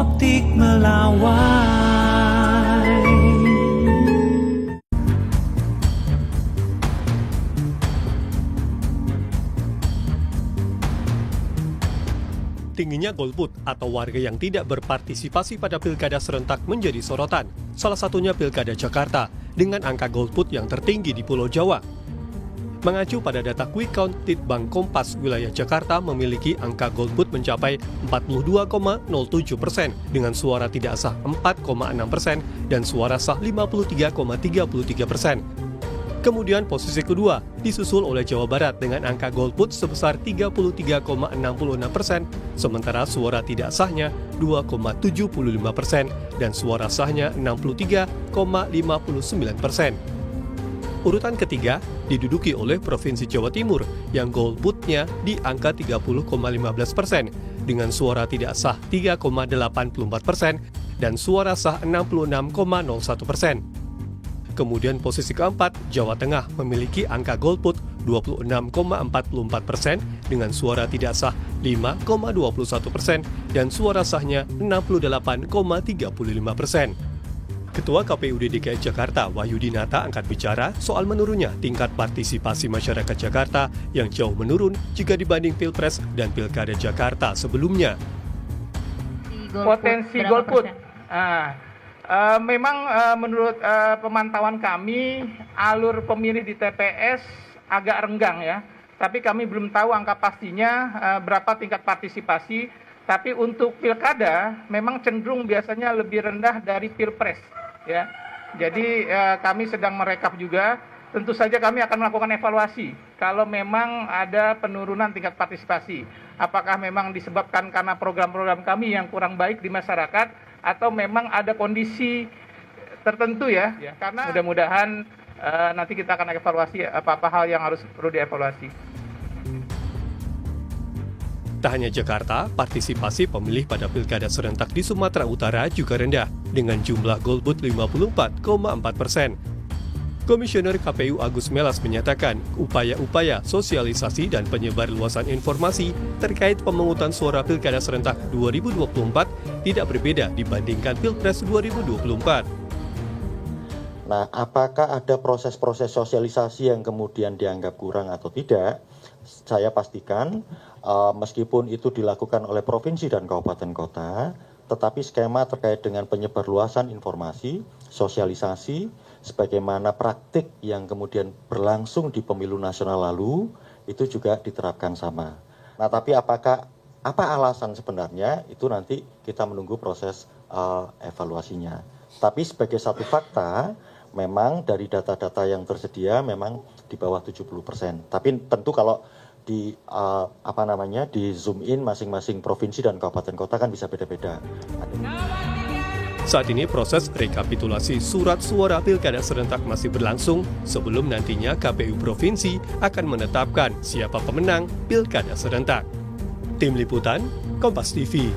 Optik Melawai. Tingginya golput atau warga yang tidak berpartisipasi pada pilkada serentak menjadi sorotan. Salah satunya pilkada Jakarta dengan angka golput yang tertinggi di Pulau Jawa. Mengacu pada data Quick Count Litbang Kompas, wilayah Jakarta memiliki angka golput mencapai 42,07% dengan suara tidak sah 4,6% dan suara sah 53,33%. Kemudian posisi kedua disusul oleh Jawa Barat dengan angka golput sebesar 33,66%, sementara suara tidak sahnya 2,75% dan suara sahnya 63,59%. Urutan ketiga diduduki oleh Provinsi Jawa Timur yang golputnya di angka 30,15% dengan suara tidak sah 3,84% dan suara sah 66,01%. Kemudian posisi keempat, Jawa Tengah memiliki angka golput 26,44% dengan suara tidak sah 5,21% dan suara sahnya 68,35%. Ketua KPUD DKI Jakarta, Wahyudinata, angkat bicara soal menurunnya tingkat partisipasi masyarakat Jakarta yang jauh menurun jika dibanding Pilpres dan Pilkada Jakarta sebelumnya. Potensi golput. Memang menurut pemantauan kami, alur pemilih di TPS agak renggang ya. Tapi kami belum tahu angka pastinya berapa tingkat partisipasi. Tapi untuk pilkada memang cenderung biasanya lebih rendah dari pilpres ya. Jadi kami sedang merekap juga. Tentu saja kami akan melakukan evaluasi kalau memang ada penurunan tingkat partisipasi. Apakah memang disebabkan karena program-program kami yang kurang baik di masyarakat atau memang ada kondisi tertentu ya. Karena mudah-mudahan nanti kita akan evaluasi apa-apa hal yang perlu dievaluasi. Tak hanya Jakarta, partisipasi pemilih pada pilkada serentak di Sumatera Utara juga rendah dengan jumlah golput 54,4%. Komisioner KPU Agus Melas menyatakan upaya-upaya sosialisasi dan penyebarluasan informasi terkait pemungutan suara pilkada serentak 2024 tidak berbeda dibandingkan Pilpres 2024. Nah, apakah ada proses-proses sosialisasi yang kemudian dianggap kurang atau tidak? Saya pastikan meskipun itu dilakukan oleh provinsi dan kabupaten kota, tetapi skema terkait dengan penyebarluasan informasi, sosialisasi, sebagaimana praktik yang kemudian berlangsung di pemilu nasional lalu, itu juga diterapkan sama. Nah, tapi apa alasan sebenarnya, itu nanti kita menunggu proses evaluasinya. Tapi sebagai satu fakta, memang dari data-data yang tersedia memang di bawah 70%. Tapi tentu kalau di di zoom in masing-masing provinsi dan kabupaten kota kan bisa beda-beda. Saat ini proses rekapitulasi surat suara pilkada serentak masih berlangsung sebelum nantinya KPU Provinsi akan menetapkan siapa pemenang pilkada serentak. Tim Liputan, Kompas TV.